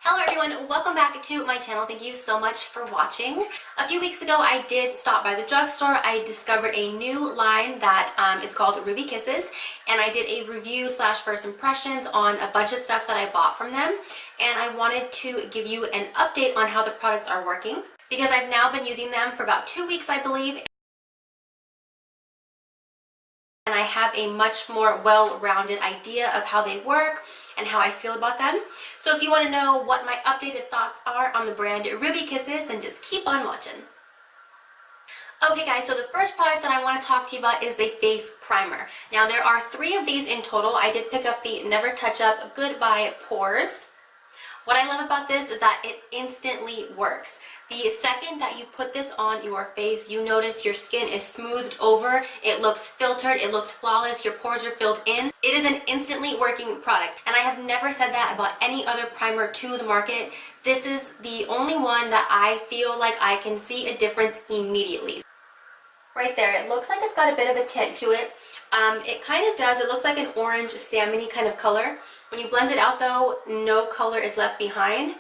Hello everyone, welcome back to my channel. Thank you so much for watching. A few weeks ago I did stop by the drugstore. I discovered a new line that is called Ruby Kisses, and I did a review slash first impressions on a bunch of stuff that I bought from them, and I wanted to give you an update on how the products are working because I've now been using them for about 2 weeks, I believe, and I have a much more well-rounded idea of how they work and how I feel about them. So if you want to know what my updated thoughts are on the brand Ruby Kisses, then just keep on watching. Okay guys, so the first product that I want to talk to you about is the face primer. Now there are 3 of these in total. I did pick up the Never Touch Up Goodbye Pores. What I love about this is that it instantly works. The second that you put this on your face, you notice your skin is smoothed over, it looks filtered, it looks flawless, your pores are filled in. It is an instantly working product, and I have never said that about any other primer to the market. This is the only one that I feel like I can see a difference immediately. Right there, it looks like it's got a bit of a tint to it. It kind of does. It looks like an orange salmony kind of color. When you blend it out though, no color is left behind,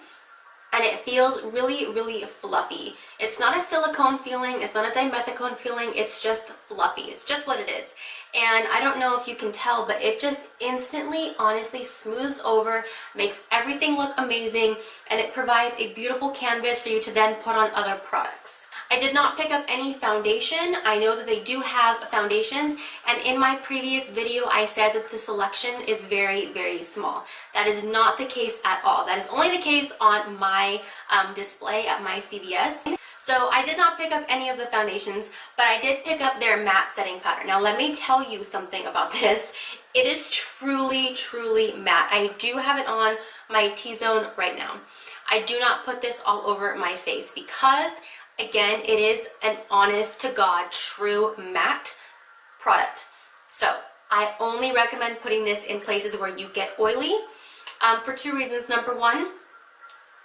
and it feels really, really fluffy. It's not a silicone feeling, it's not a dimethicone feeling, it's just fluffy. It's just what it is. And I don't know if you can tell, but it just instantly, honestly, smooths over, makes everything look amazing, and it provides a beautiful canvas for you to then put on other products. I did not pick up any foundation. I know that they do have foundations, and in my previous video I said that the selection is very, very small. That is not the case at all. That is only the case on my display at my CVS. So I did not pick up any of the foundations, but I did pick up their matte setting powder. Now let me tell you something about this. It is truly, truly matte. I do have it on my T-zone right now. I do not put this all over my face because, again, it is an honest to God true matte product. So I only recommend putting this in places where you get oily for 2 reasons. Number one,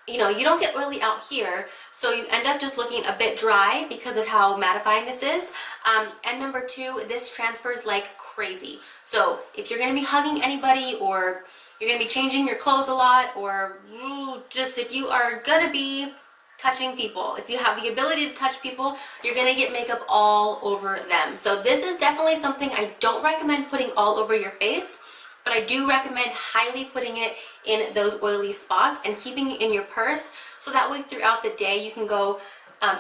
you don't get oily out here, so you end up just looking a bit dry because of how mattifying this is. And number 2, this transfers like crazy. So if you're going to be hugging anybody, or you're going to be changing your clothes a lot, or just if you are going to be touching people, if you have the ability to touch people, you're gonna get makeup all over them. So this is definitely something I don't recommend putting all over your face, but I do recommend highly putting it in those oily spots and keeping it in your purse, so that way throughout the day you can go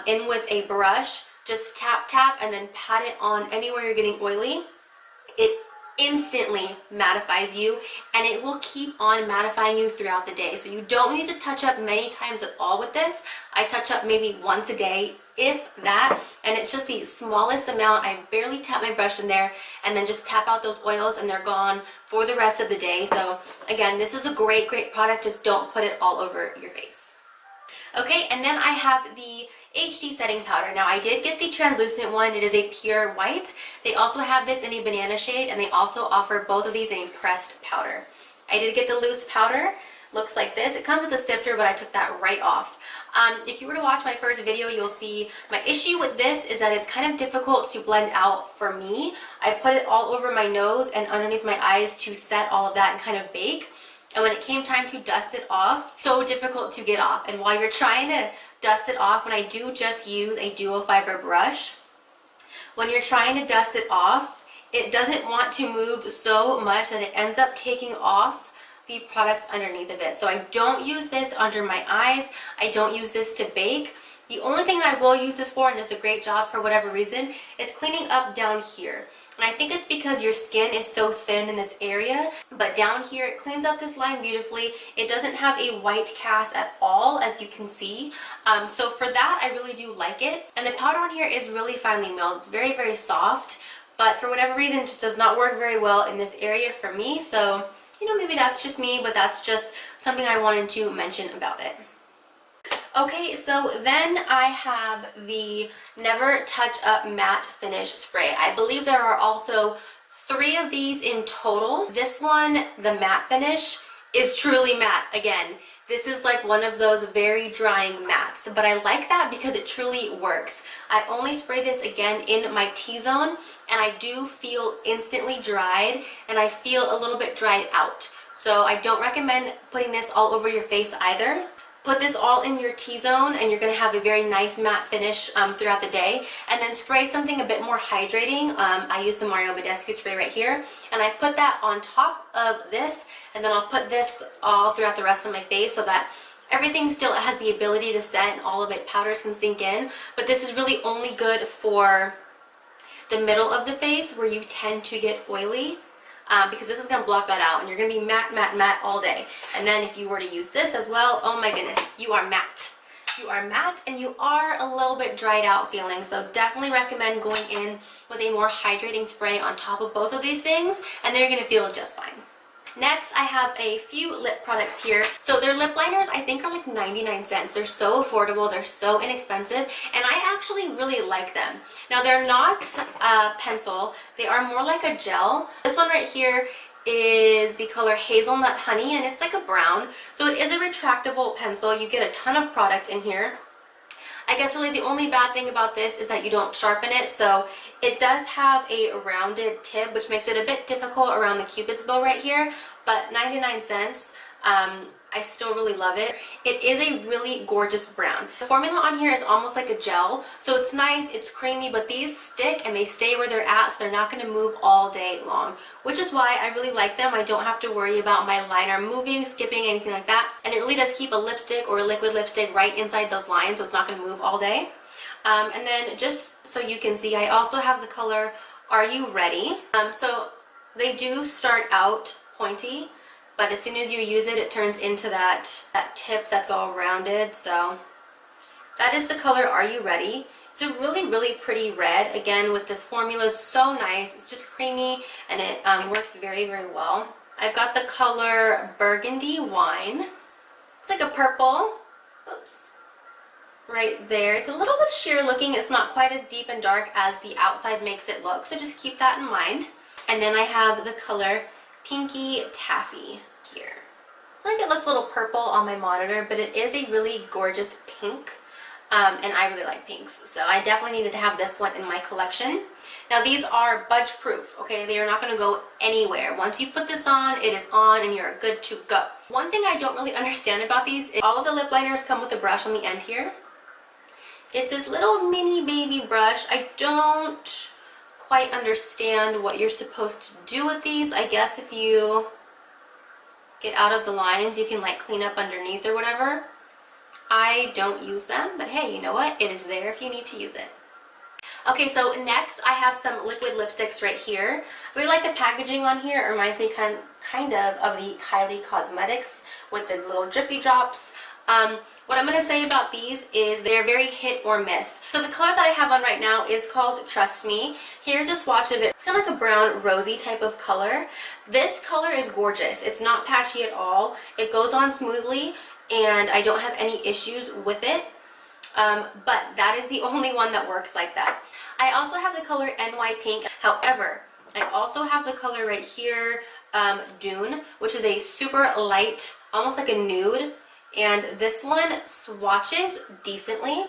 in with a brush, just tap tap and then pat it on anywhere you're getting oily. It instantly mattifies you, and it will keep on mattifying you throughout the day. So you don't need to touch up many times at all with this. I touch up maybe once a day, if that, and it's just the smallest amount. I barely tap my brush in there and then just tap out those oils, and they're gone for the rest of the day. So again, this is a great, great product. Just don't put it all over your face. Okay, and then I have the HD setting powder. Now I did get the translucent one. It is a pure white. They also have this in a banana shade, and they also offer both of these in a pressed powder. I did get the loose powder. Looks like this. It comes with a sifter, but I took that right off. If you were to watch my first video, you'll see my issue with this is that it's kind of difficult to blend out for me. I put it all over my nose and underneath my eyes to set all of that and kind of bake. And when it came time to dust it off, so difficult to get off. And while you're trying to dust it off, and I do just use a dual fiber brush, when you're trying to dust it off, it doesn't want to move so much that it ends up taking off the products underneath of it. So I don't use this under my eyes. I don't use this to bake. The only thing I will use this for, and does a great job for whatever reason, is cleaning up down here. And I think it's because your skin is so thin in this area, but down here it cleans up this line beautifully. It doesn't have a white cast at all, as you can see. So for that, I really do like it. And the powder on here is really finely milled. It's very, very soft, but for whatever reason, it just does not work very well in this area for me. So, maybe that's just me, but that's just something I wanted to mention about it. Okay, so then I have the Never Touch Up Matte Finish Spray. I believe there are also 3 of these in total. This one, the matte finish, is truly matte. Again, this is like one of those very drying mattes, but I like that because it truly works. I only spray this again in my T-zone, and I do feel instantly dried, and I feel a little bit dried out. So I don't recommend putting this all over your face either. Put this all in your T-zone and you're going to have a very nice matte finish throughout the day. And then spray something a bit more hydrating. I use the Mario Badescu spray right here. And I put that on top of this. And then I'll put this all throughout the rest of my face so that everything still has the ability to set and all of it powders can sink in. But this is really only good for the middle of the face where you tend to get oily. Because this is going to block that out and you're going to be matte, matte, matte all day. And then if you were to use this as well, oh my goodness, you are matte. You are matte and you are a little bit dried out feeling. So definitely recommend going in with a more hydrating spray on top of both of these things and then you're going to feel just fine. Next, I have a few lip products here. So their lip liners, I think, are like 99 cents. They're so affordable. They're so inexpensive. And I actually really like them. Now, they're not pencil. They are more like a gel. This one right here is the color Hazelnut Honey, and it's like a brown. So it is a retractable pencil. You get a ton of product in here. I guess really the only bad thing about this is that you don't sharpen it, so it does have a rounded tip, which makes it a bit difficult around the cupid's bow right here, but 99 cents, I still really love it. It is a really gorgeous brown. The formula on here is almost like a gel, so it's nice, it's creamy, but these stick and they stay where they're at, so they're not going to move all day long, which is why I really like them. I don't have to worry about my liner moving, skipping, anything like that, and it really does keep a lipstick or a liquid lipstick right inside those lines, so it's not going to move all day. And then just so you can see, I also have the color Are You Ready? So they do start out pointy, but as soon as you use it, it turns into that tip that's all rounded. So that is the color Are You Ready? It's a really, really pretty red. Again, with this formula, so nice. It's just creamy and it works very, very well. I've got the color Burgundy Wine. It's like a purple. Oops. Right there. It's a little bit sheer looking. It's not quite as deep and dark as the outside makes it look. So just keep that in mind. And then I have the color Pinky Taffy here. I feel like it looks a little purple on my monitor, but it is a really gorgeous pink. And I really like pinks, so I definitely needed to have this one in my collection. Now these are budge proof, okay? They are not going to go anywhere. Once you put this on, it is on and you're good to go. One thing I don't really understand about these is all of the lip liners come with a brush on the end here. It's this little mini baby brush. I don't quite understand what you're supposed to do with these. I guess if you get out of the lines, you can like clean up underneath or whatever. I don't use them, but hey, you know what? It is there if you need to use it. Okay, so next I have some liquid lipsticks right here. I really like the packaging on here. It reminds me kind of the Kylie Cosmetics with the little drippy drops. What I'm going to say about these is they're very hit or miss. So the color that I have on right now is called Trust Me. Here's a swatch of it. It's kind of like a brown rosy type of color. This color is gorgeous. It's not patchy at all. It goes on smoothly and I don't have any issues with it. But that is the only one that works like that. I also have the color NY Pink. However, I also have the color right here, Dune, which is a super light, almost like a nude. And this one swatches decently.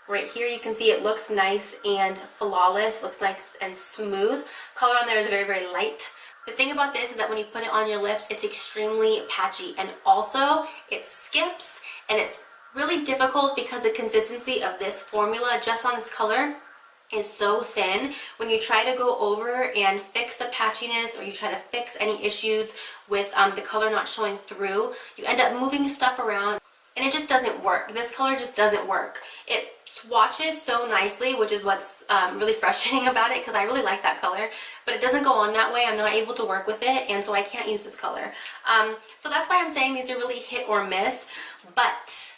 Right here you can see it looks nice and flawless, looks nice and smooth. Color on there is very, very light. The thing about this is that when you put it on your lips, it's extremely patchy, and also it skips, and it's really difficult because the consistency of this formula just on this color is so thin. When you try to go over and fix the patchiness, or you try to fix any issues with the color not showing through, you end up moving stuff around and it just doesn't work. This color just doesn't work. It swatches so nicely, which is what's really frustrating about it, because I really like that color, but it doesn't go on that way. I'm not able to work with it, and so I can't use this color. So that's why I'm saying these are really hit or miss. But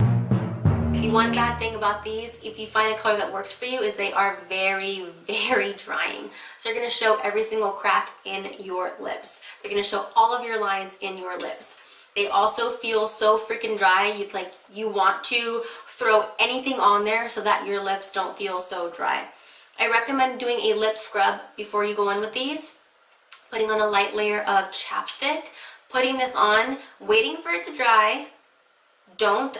the one bad thing about these, if you find a color that works for you, is they are very, very drying. So you're going to show every single crack in your lips. They're going to show all of your lines in your lips. They also feel so freaking dry, you want to throw anything on there so that your lips don't feel so dry. I recommend doing a lip scrub before you go in with these, putting on a light layer of chapstick, putting this on, waiting for it to dry. Don't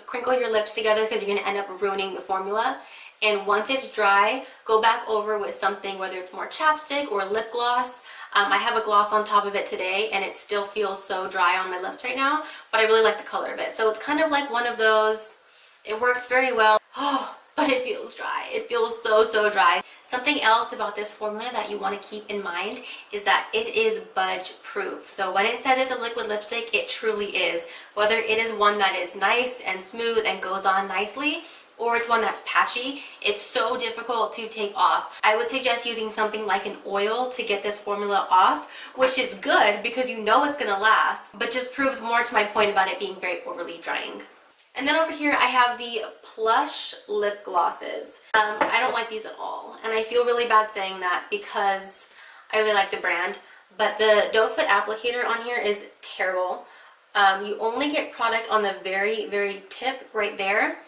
crinkle your lips together because you're going to end up ruining the formula. And once it's dry, go back over with something, whether it's more chapstick or lip gloss, I have a gloss on top of it today and it still feels so dry on my lips right now, but I really like the color of it. So it's kind of like one of those, it works very well, but it feels dry. It feels so dry. Something else about this formula that you want to keep in mind is that it is budge proof. So when it says it's a liquid lipstick, it truly is. Whether it is one that is nice and smooth and goes on nicely, or it's one that's patchy, it's so difficult to take off. I would suggest using something like an oil to get this formula off, which is good because you know it's gonna last, but just proves more to my point about it being very overly drying. And then over here I have the Plush lip glosses. I don't like these at all, and I feel really bad saying that because I really like the brand, but the doe foot applicator on here is terrible. You only get product on the very tip right there,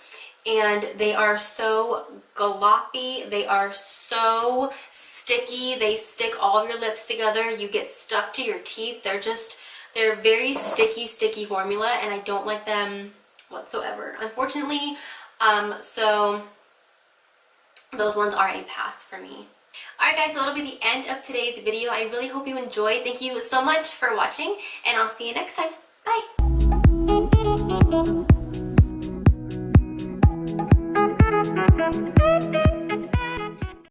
and they are so gloppy, they are so sticky, they stick all of your lips together, you get stuck to your teeth. They're very sticky formula, and I don't like them whatsoever, unfortunately. So those ones are a pass for me. Alright guys, so that'll be the end of today's video. I really hope you enjoyed. Thank you so much for watching, and I'll see you next time. Bye!